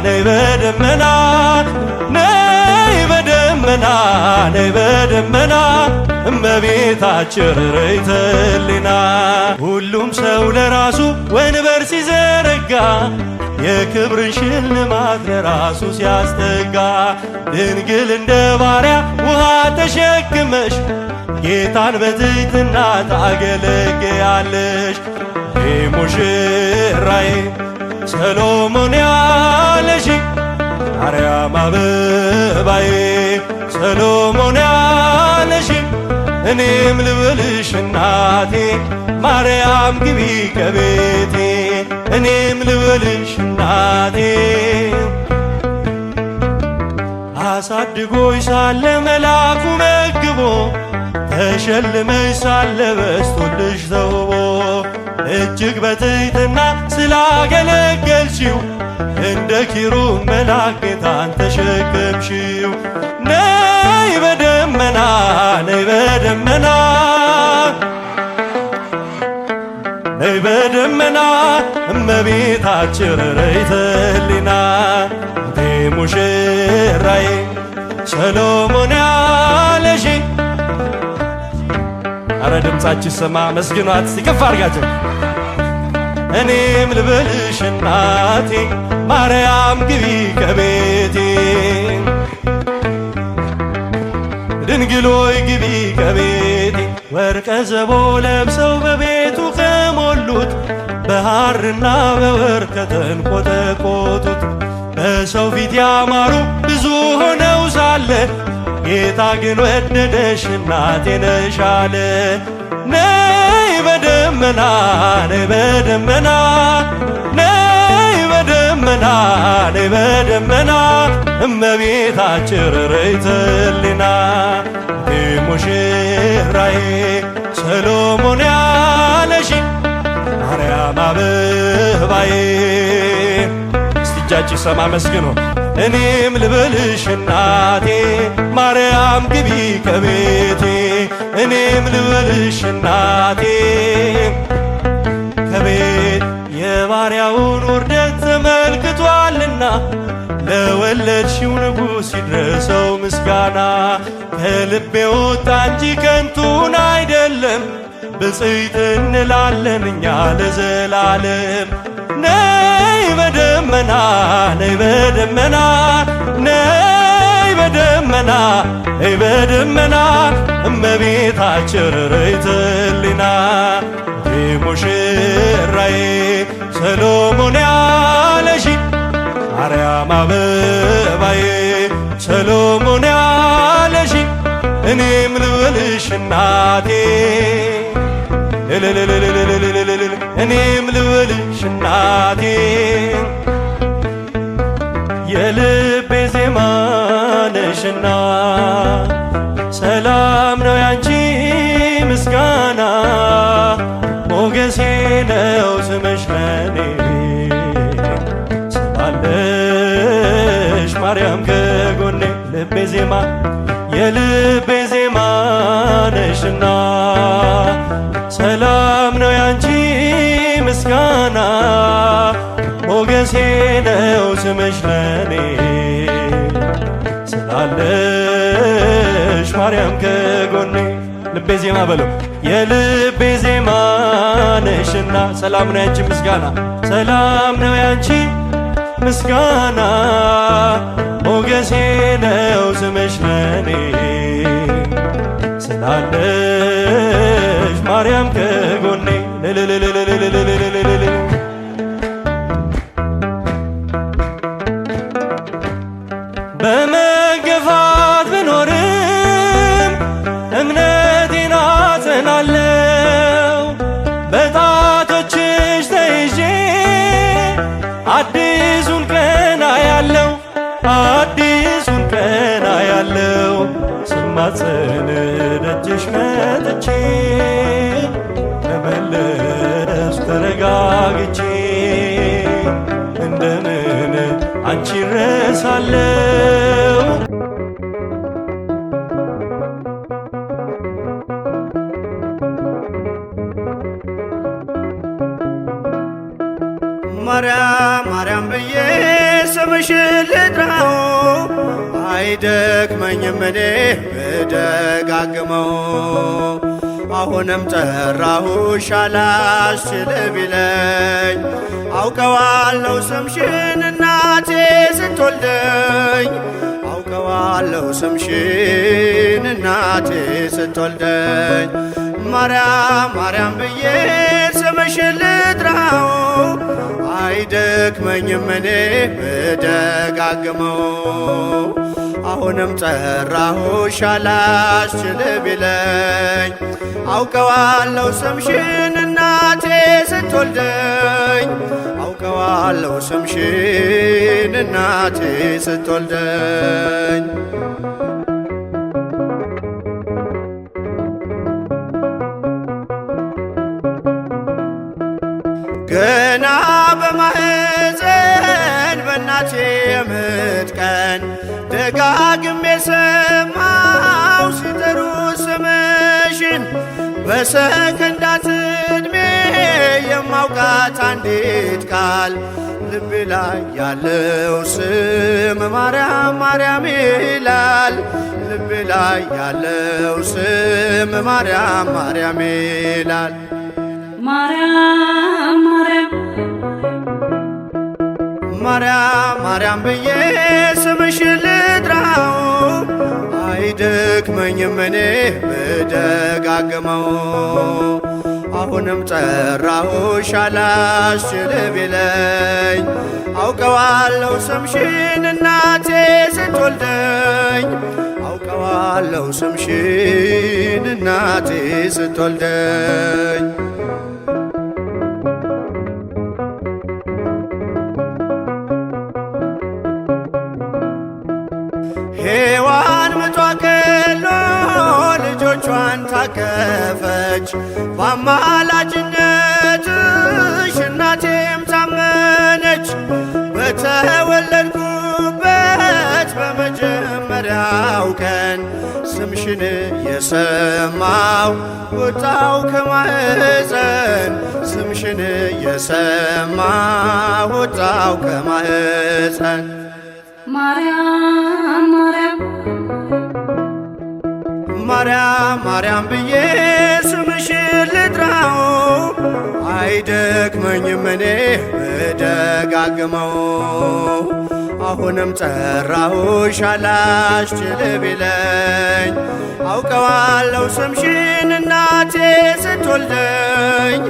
ነይ በደመና ነይ በደመና ነይ በደመና እመቤታችን ርይተ ሕሊና ሁሉም ሰው ለራሱ ወንበር ሲዘረጋ የክብርን ሽልማት ለራሱ ሲያስጠጋ ድንግል እንደ ባሪያ ውሃ ተሸክመሽ ጌታን በትሕትና ታገለግያለሽ። ሙሽራዬ ሰሎሞን ያለሽ ማርያም አበባዬ ሰሎሞን ያለሽ እኔም ልበልሽ እናቴ ማርያም ግቢ ከቤቴ እኔም ልበልሽ እናቴ አሳድጎሽ ሳለ መልአኩ መግቦ ተሸልመሽ ሳለ በስቶልሽ ተውቦ እጅግ በትሕትና ስላገለገልሽው እንደ ኪሩብ መልአክ ጌታን ተሸከምሽው። ነይ በደመና ነይ በደመና ነይ በደመና እመቤታችን ርይተ ሕሊና ሙሽራዬ ሰሎሞን ያለሽ አረ ድምፃችሁ ሰማ መስግኗት ሲከፍ አድርጋችሁ እኔም ልበልሽ እናቴ ማርያም ግቢ ከቤቴ ድንግሎይ ግቢ ከቤቴ ወርቀ ዘቦ ለብሰው በቤቱ ከሞሉት በሐርና በወርቅ ከተንቆጠቆጡት በሰው ፊት ያማሩ ብዙ ሆነው ሳለ ጌታ ግን ወደደሽ እናቴ ነሽ አለ። ነይ በደመና ነይ በደመና ነይ በደመና ነይ በደመና እመቤታችን ርይተ ሕሊና ሙሽራዬ ሰሎሞን ያለሽ ማርያም አበባዬ እጃችሁ ሰማ መስግኖ እኔም ልበልሽ እናቴ ማርያም ግቢ ከቤቴ እኔም ልበልሽ እናቴ ከቤት የባሪያውን ውርደት ተመልክቷልና ለወለድሽው ንጉሥ ይድረሰው ምስጋና ከልቤ ወጣ እንጂ ከንቱን አይደለም ብፅዕት እንላለን እኛ ለዘላለም። ነይ በደመና ነይ በደመና ነይ በደመና ነይ በደመና እመቤታችን ርይተ ሕሊና ሙሽራዬ ሰሎሞን ያለሽ ማርያም አበባዬ ሰሎሞን ያለሽ እኔም ልበልሽ እናቴ እኔም ልበልሽ እናቴ የልቤ ዜማ ነሽና ሰላም ነው ያንቺ ምስጋና ሞገሴ ነው ስምሽ ለኔ ስላለሽ ማርያም ከጎኔ ልቤ ዜማ የልቤ ዜማ ነሽና ሰላም ነው ያንቺ ምስጋና ሞገሴ ነው ስምሽ ለኔ ስላለሽ ማርያም ከጎኔ ልቤ ዜማ በለው የልቤ ዜማ ነሽና ሰላም ነው ያንቺ ምስጋና ሰላም ነው ያንቺ ምስጋና ሞገሴ ነው ስምሽ ለኔ ስላለሽ ማርያም ከጎኔ በመገፋት ብኖርም እምነቴን አጸናለው በጣቶችሽ ተይዤ አዲሱን ቀን አያለው አዲሱን ቀን አያለው ስማጸን ደጅሽ መጥቼ ተመለስኩ ተረጋግቼ እንደምን አንቺ ረሳለው ማርያም ማርያም ብዬ ስምሽን ልጥራው አይደክመኝም እኔ ብደጋግመው። አሁንም ጠራሁሽ አላስችል ቢለኝ አውቀዋለሁ ስምሽን እናቴ ስትወልደኝ አውቀዋለሁ ስምሽን እናቴ ስትወልደኝ። ማርያም ማርያም ብዬ ስምሽን ልጥራው አይደክመኝም እኔ ብደጋግመው። አሁንም ጠራሁሽ አላስችል ቢለኝ አውቀዋለሁ ስምሽን እናቴ ስትወልደኝ አውቀዋለሁ ስምሽን እናቴ ስትወልደኝ። ገና በማህፀን በእናቴ የምጥ ቀን ደጋግሜ ሰማው ሲጠሩ ስምሽን በሰከንዳት ዕድሜ የማውቃት አንዲት ቃል ልቤ ላይ ያለው ስም ማርያም ማርያም ይላል። ልቤ ላይ ያለው ስም ማርያም ማርያም ይላል። ማርያም ማርያም ማርያም ማርያም ብዬ ስምሽን ልጥራው አይደክመኝም እኔ ብደጋግመው። አሁንም ጠራሁሽ አላስችል ቢለኝ አውቀዋለሁ ስምሽን እናቴ ስትወልደኝ አውቀዋለሁ ስምሽን እናቴ ስትወልደኝ። ሔዋን ምጧ ቀሎ ልጆቿን ታቀፈች በአማላጅነትሽ እናቴም ታመነች። በተወለድኩበት በመጀመሪያው ቀን ስምሽን የሰማው ወጣው ከማህፀን ስምሽን የሰማው ወጣው ከማህፀን። ማርያም ማርያም ማርያም ማርያም ብዬ ስምሽን ልጥራው አይደክመኝም እኔ ብደጋግመው። አሁንም ጠራሁሽ አላስችል ቢለኝ አውቀዋለሁ ስምሽን እናቴ ስትወልደኝ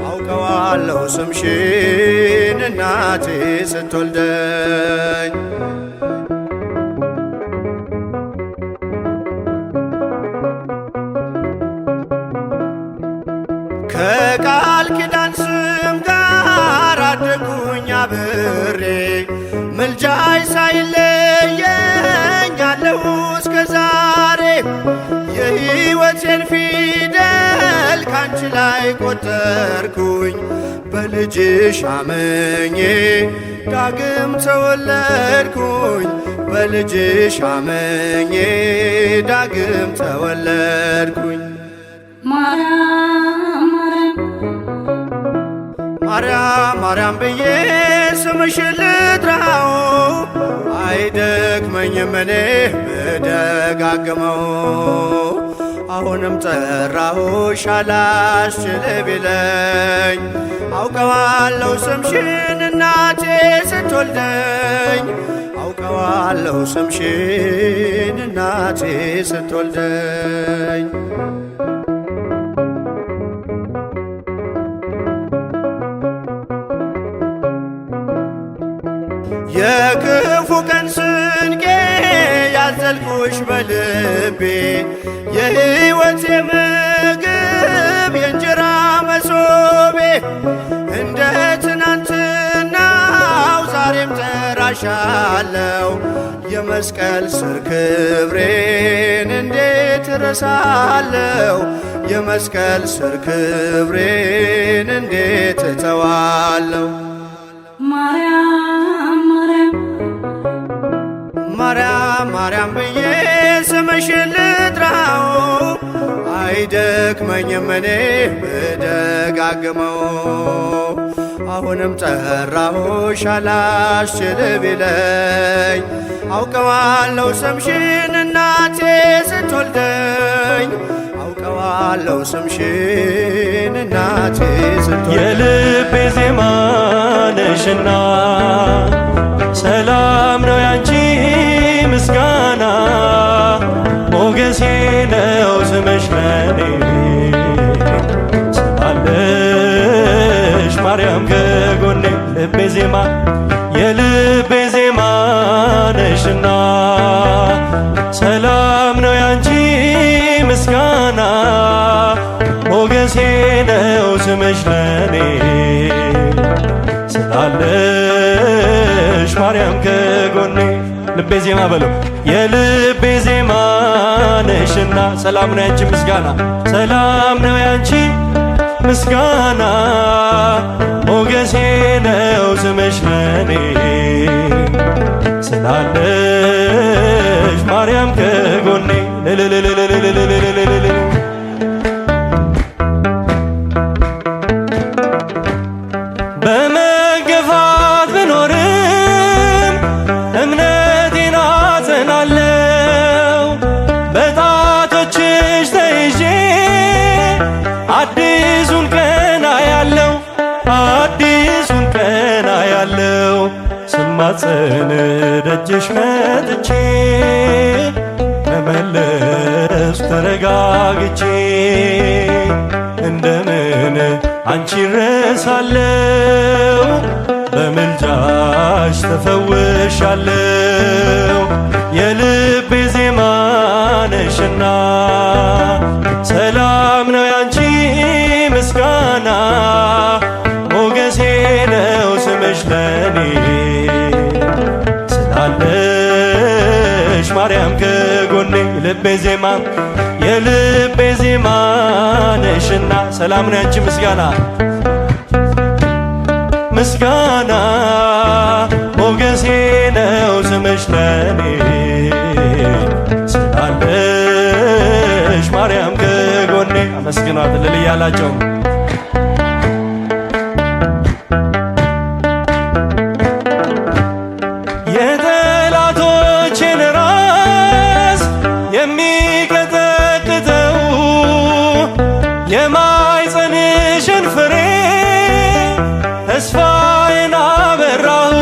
አውቀዋለሁ ስምሽን እናቴ ስትወልደኝ። ከቃል ኪዳን ስም ጋር አደጉኝ አብሬ ምልጃይ ሳይለየኝ አለሁ እስከ ዛሬ። የሕይወቴን ፊደል ካንቺ ላይ ቆጠርኩኝ በልጅሽ አመኜ ዳግም ተወለድኩኝ በልጅሽ አመኜ ዳግም ተወለድኩኝ። ማርያም ማርያም ማርያም ብዬ ስምሽን ልጥራው አይደክመኝም እኔ ብደጋግመው። አሁንም ጠራሁሽ አላስችል ቢለኝ አውቀዋለሁ ስምሽን እናቴ ስትወልደኝ አውቀዋለሁ ስምሽን እናቴ ስትወልደኝ። የክፉ ቀን ስንቄ ያዘልኩሽ በልቤ የሕይወቴ ምግብ የእንጀራ መሶቤ እንደ ትናንትናው ዛሬም ጠራሻለው የመስቀል ስር ክብሬን እንዴት እረሳለው የመስቀል ስር ክብሬን እንዴት እተዋለው። ማርያም ማርያም ብዬ ስምሽን ልጥራው አይደክመኝም እኔ ብደጋግመው። አሁንም ጠራሁሽ አላስችል ቢለኝ አውቀዋለሁ ስምሽን እናቴ ስትወልደኝ አውቀዋለሁ ስምሽን እናቴ ስትወልደኝ የልቤ ዜማ ነሽና ሰላም ነው ያንቺ ምስጋና ሞገሴ ነው ስምሽ ለኔ ስላለሽ ማርያም ከጎኔ ልቤ ዜማ የልቤ ዜማ ነሽና ሰላም ነው ያንቺ ምስጋና ሞገሴ ነው ስምሽ ለኔ ስላለሽ ማርያም ከጎኔ ልቤ ዜማ በለው የልቤ ዜማ ነሽና ሰላም ነው ያንቺ ምስጋና ሰላም ነው ያንቺ ምስጋና ሞገሴ ነው ስምሽ ለኔ ስላለሽ ማርያም ከጎኔ በመገፋት ብኖርም እምነቴን አጸናለው በጣቶችሽ ተይዤ አዲሱን ቀን አያለው አዲሱን ቀን አያለው ስማጸን ደጅሽ መጥቼ መመለስ ተረጋግቼ እንደምን አንቺ ረሳለው በምልጃሽ ተፈውሻለው የልቤ ዜማ ነሽና ሰላም ነው ያንቺ ምስጋና ሞገሴ ነው ስምሽ ለኔ ስላለሽ ማርያም ከጎኔ ልቤ ዜማ የልቤ ዜማ ነሽና ሰላም ነው ያንቺ ምስጋና ምስጋና ሞገሴ ነው ስምሽ ለኔ ስላለሽ ማርያም ከጎኔ አመስግኗት እልል እያላቸው የጠላቶቼን ራስ የሚቀጠቅጠው የማኅፀንሽን ፍሬ ተስፋዬን አበራሁ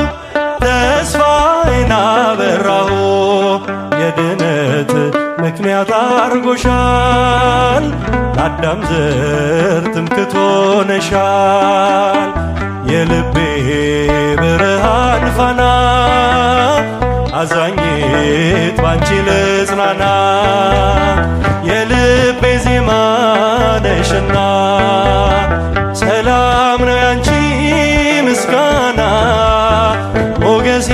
ተስፋዬን አበራሁ የድነት ምክንያት አርጎሻል ለአዳም ዘር ትምክህት ሆነሻል የልቤ ብርሃን ፋና አዛኝት ባንቺ ልጽናና የልቤ ዜማ ነሽና ሰላም ነው ያንቺ ምስጋና ሞገሴ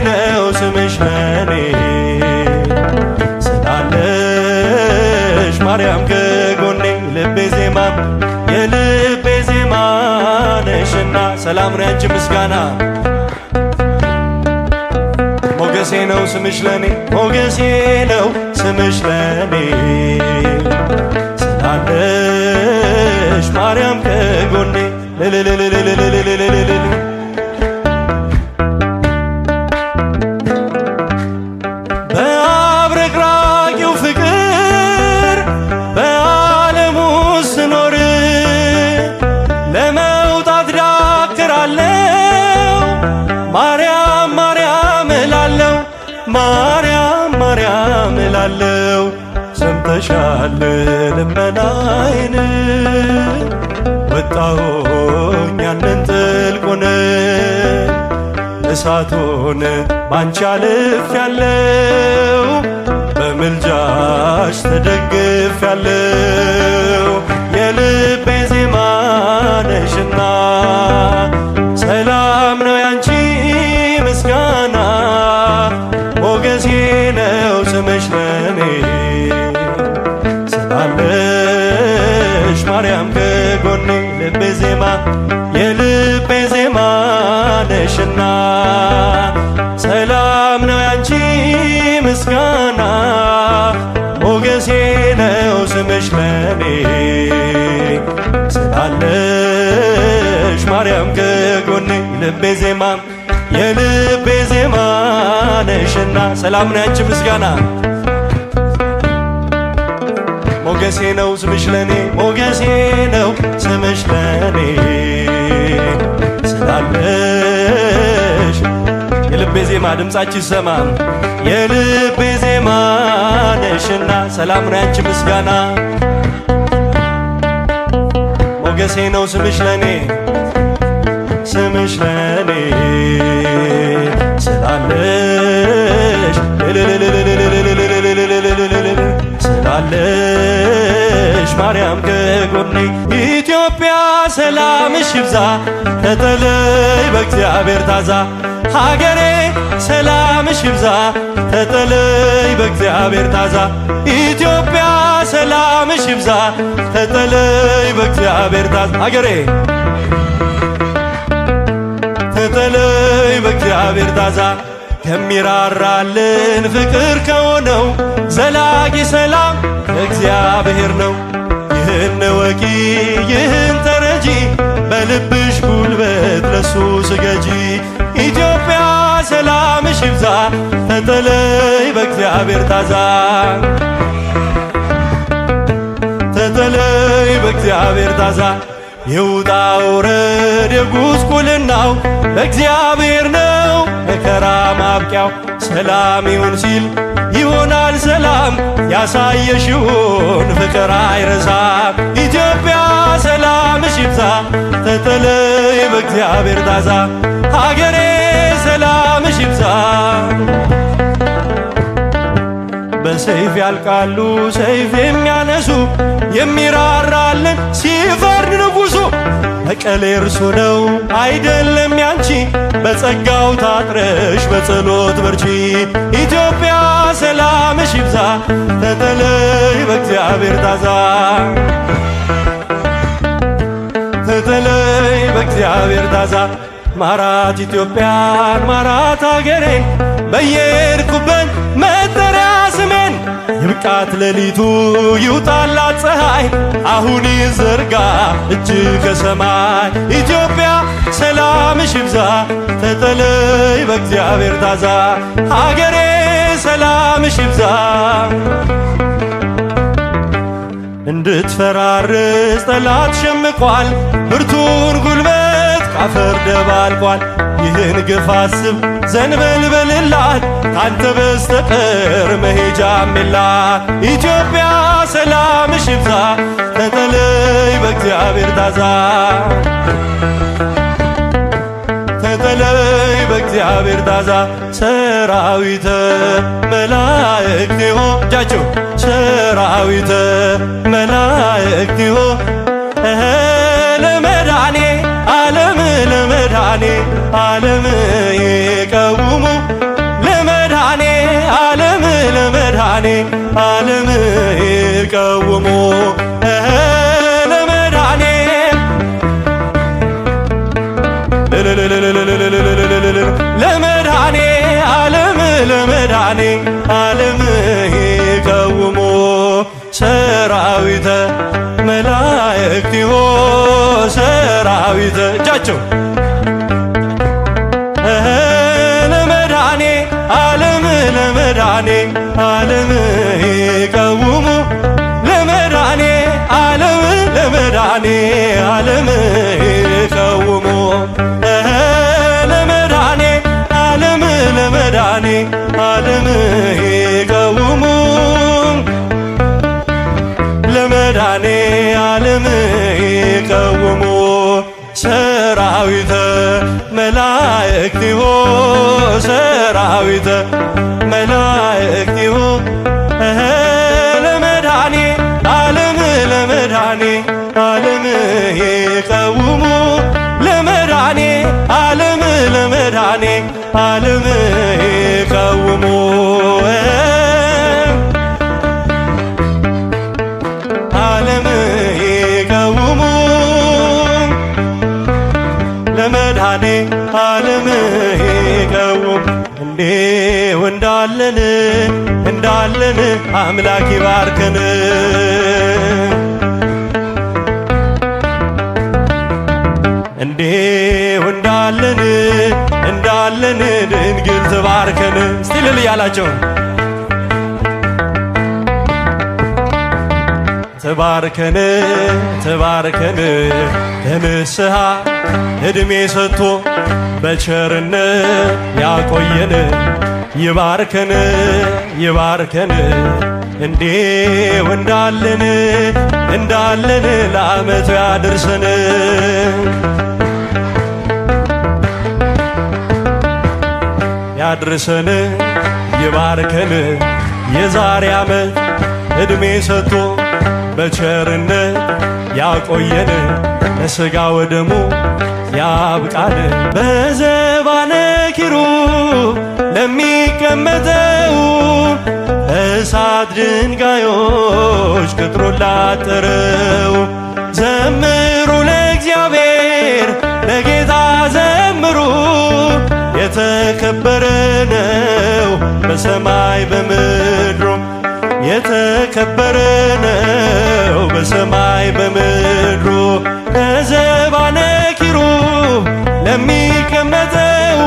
ነው ስምሽ ለኔ ስላለሽ ማርያም ከጎኔ ልቤ ዜማ የልቤ ዜማ ነሽና ሰላም ነው ያንቺ ምስጋና ሞገሴ ነው ስምሽ ለኔ ሞገሴ ነው ስምሽ ለኔ ስላለሽ ማርያም ከጎኔ በአብረቅራቂው ፍቅር በዓለሙ ስኖር ለመውጣት ዳክራለው ማርያም ማርያም እላለው ማርያም ማርያም እላለው ሰምተሻል ልመናዬን ወጣሁኝ ያንን ጥልቁን እሳቱን ባንቺ አልፌያለው በምልጃሽ ተደግፌያለው የልቤ ዜማ ነሽና ሰላም ነው ያንቺ ምስጋና ሞገሴ ነው ስምሽ ለኔ ስላለሽ ማርያም ከጎኔ ልቤ ዜማ የልቤ ዜማ ነሽና ሰላም ነው ያንቺ ምስጋና ሞገሴ ነው ስምሽ ለኔ ስላለሽ ማርያም ከጎኔ ልቤ ዜማ የልቤ ዜማ ነሽና ሰላም ነሽ አንቺ ምስጋና ሞገሴ ነው ስምሽ ለኔ ሞገሴ ነው ስምሽ ለኔ ስላለሽ የልቤ ዜማ ድምፃችን ሰማ የልቤ ዜማ ነሽና ሰላም ነሽ አንቺ ምስጋና ሞገሴ ነው ስምሽ ለኔ ስምሽ ለኔ ስላለሽ ስላለሽ ማርያም ከጎኔ ኢትዮጵያ ሰላምሽ ይብዛ ተጠለይ በእግዚአብሔር ታዛ ሀገሬ ሰላምሽ ይብዛ ተጠለይ በእግዚአብሔር ታዛ ኢትዮጵያ ሰላምሽ ይብዛ ተጠለይ በእግዚአብሔር ታዛ ሀገሬ ተጠለይ በእግዚአብሔር ታዛ ከሚራራልን ፍቅር ከሆነው ዘላቂ ሰላም እግዚአብሔር ነው ይህን ወቂ ይህን ተረጂ በልብሽ ጉልበት ለሱ ስገጂ ኢትዮጵያ ሰላምሽ ይብዛ ተጠለይ በእግዚአብሔር ታዛ ተጠለይ በእግዚአብሔር ታዛ ይውጣ ውረድ የጉስቁልናው በእግዚአብሔር ነው መከራ ማብቂያው ሰላም ይሁን ሲል ይሆናል ሰላም ያሳየሽውን ፍቅር አይረሳም ኢትዮጵያ ሰላምሽ ይብዛ ተጠለይ በእግዚአብሔር ታዛ ሀገሬ ሰላምሽ ይብዛ በሰይፍ ያልቃሉ ሰይፍ የሚያነሱ የሚራራልን ሲፈርድ ንጉሡ በቀል እርሱ ነው አይደለም ያንቺ በጸጋው ታጥረሽ በጸሎት በርቺ ኢትዮጵያ ሰላምሽ ይብዛ ተጠለይ በእግዚአብሔር ታዛ ተጠለይ በእግዚአብሔር ታዛ ማራት ኢትዮጵያን ማራት አገሬን በየሄድኩበት መጠሪያ ስሜን ይብቃት ሌሊቱ ይውጣላት ፀሐይ አሁን ይዘርጋ እጅ ከሰማይ ኢትዮጵያ ሰላምሽ ይብዛ ተጠለይ በእግዚአብሔር ታዛ ሀገሬ ሰላምሽ ይብዛ እንድትፈራርስ ጠላት ሸምቋል ብርቱን ጉልበት ካፈር ደባልቋል ይህን ግፍ አስብ ዘንበል በልላት ካንተ በስተቀር መሄጃም የላት ኢትዮጵያ ሰላምሽ ይብዛ ተጠለይ በእግዚአብሔር ታዛ ተጠለይ በእግዚአብሔር ታዛ ሰራዊተ መላእክት ሆ እጃችሁ ሰራዊተ መላእክት ሆ ለመድኃኔ ዓለም ለመድኃኔ ዓለም ይቀውሙ ለመድኃኔ ዓለም ለመድኃኔ ዓለም ይቀውሙ ለመድኃኔ ለመድኃኔ ዓለም ለመድኃኔ ዓለም ይቀውሙ ሰራዊተ መላእክት ሆ ሰራዊተ እጃቸው ለመድኃኔ ዓለም ለመድኃኔ ዓለም ይቀውሙ ለመድኃኔ ዓለም ለመድኃኔ ዓለም ይቀውሙ ለመድኃኔ ዓለም ለመድኃኔ ዓለም ይቀውሙ ለመድኃኔ ዓለም ይቀውሙ ሰራዊተ መላእክት ሆ ሰራዊተ መላእክት ሆ ለመድኃኔ ዓለም ለመድኃኔ ዓለም ይቀውሙ ለመድኃኔ ዓለም ለመድኃኔ ዓለም ይቀውሙ ዓለም ይቀውሙ ለመድኃኔ ዓለም ይቀውሙ እንዴው እንዳለን አምላክ ይባርከን እንዲሁ እንዳለን ድንግል ትባርከን። እስቲ ልል እያላቸው ትባርከን ለንስሐ ዕድሜ ሰጥቶ በቸርነት ያቆየን። ይባርከን እንዲሁ እንዳለን ለዓመቱ ያድርሰን። ይባርከን የዛሬ ዓመት ዕድሜ ሰጥቶ በቸርነት ያቆየን። ለሥጋ ወደሙ ያብቃን። በዘባነ ኪሩብ ለሚቀመጠው እሳት ድንጋዮች ቅጥሩን ላጠረው ዘምሩ ለእግዚአብሔር ለጌታ ዘምሩ። የተከበረ ነው በሰማይ በምድሩ የተከበረ ነው በሰማይ በምድሩ። ከዘባነ ኪሩብ ለሚቀመጠው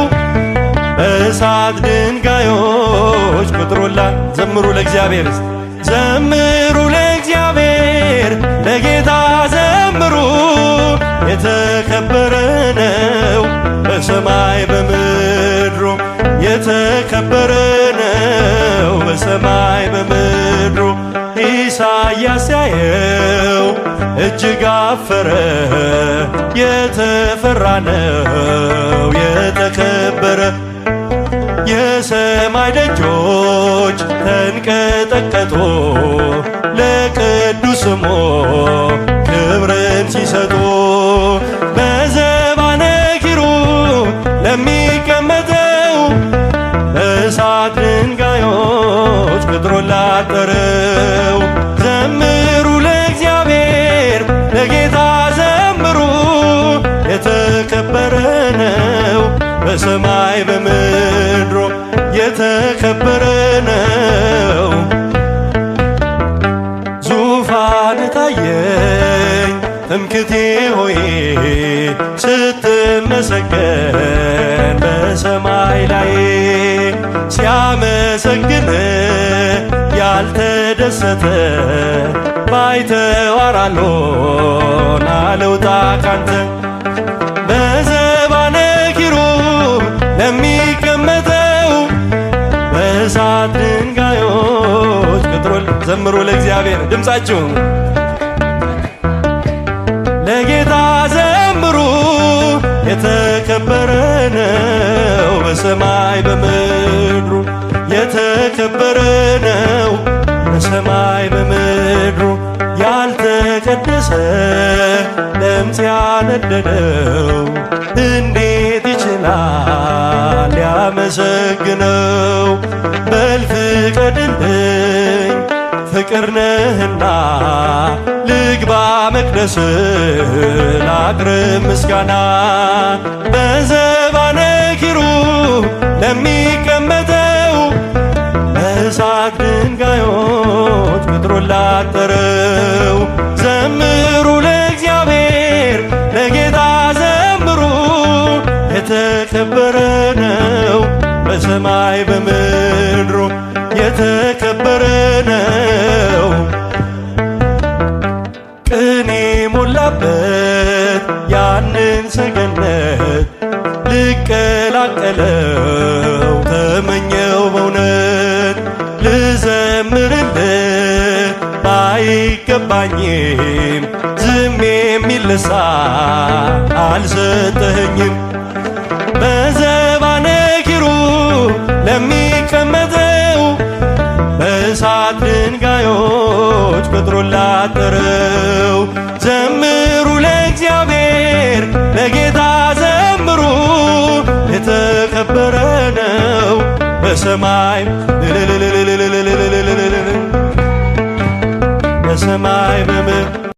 በእሳት ድንጋዮች ቅጥሩላ ዘምሩ ለእግዚአብሔር ዘምሩ ለእግዚአብሔር ለጌታ ዘምሩ። የተከበረ ነው በሰማይ በምድሩ የተከበረ ነው በሰማይ በምድሩ። ኢሳይያስ ያየው እጅግ አፈረ የተፈራ ነው የተከበረ። የሰማይ ደጆች ተንቀጠቀጡ ለቅዱስ ስሙ ክብርን ሲሰጡ። በዘባነ ኪሩብ ለሚቀመጠው በእሳት ድንጋዮች ቅጥሩን ላጠረው ዘምሩ ለእግዚአብሔር ለጌታ ዘምሩ። የተከበረ ነው በሰማይ በምድሩ የተከበረ ነው። ዙፋን ታየኝ ትምክህቴ ሆይ ስትመሰገን በሰማይ ላይ ሲያመሰግን ያልተደሰተ ባይተዋር አልሆን አልውጣ ካንተ። በዘባነ ኪሩብ ለሚቀመጠው በእሳት ድንጋዮች ቅጥሩን ዘምሩ ለእግዚአብሔር ድምፃችሁ ለጌታ ዘምሩ። የተከበረ ነው በሰማይ በምድሩ የተከበረ ነው በሰማይ በምድሩ። ያልተቀደሰ ለምጽ ያነደደው እንዴት ይችላል ሊያመሰግነው? በል ፍቀድልኝ ፍቅር ነህና ልግባ መቅደስ ላቅርብ ምስጋና። በዘባነ ኪሩብ ለሚቀመጠው በእሳት ድንጋዮች ቅጥሩን ላጠረው ዘምሩ ለእግዚአብሔር ለጌታ ዘምሩ። የተከበረ ነው በሰማይ በምድሩ የተከበረ ነው። ቅኔ ሞላበት ያንን ሰገነት ልቀላቀለው ተመኘው በእውነት። ልዘምርልህ ባይገባኝም ዝም የሚል ልሳን አልሰጠኸኝም። በዘባነ ኪሩብ ለሚቀመጠው በእሳት ድንጋዮች ቅጥሩን ላጠረው ዘምሩ ለእግዚአብሔር ለጌታ ዘምሩ። የተከበረ ነው በሰማይ በሰማይ በምድር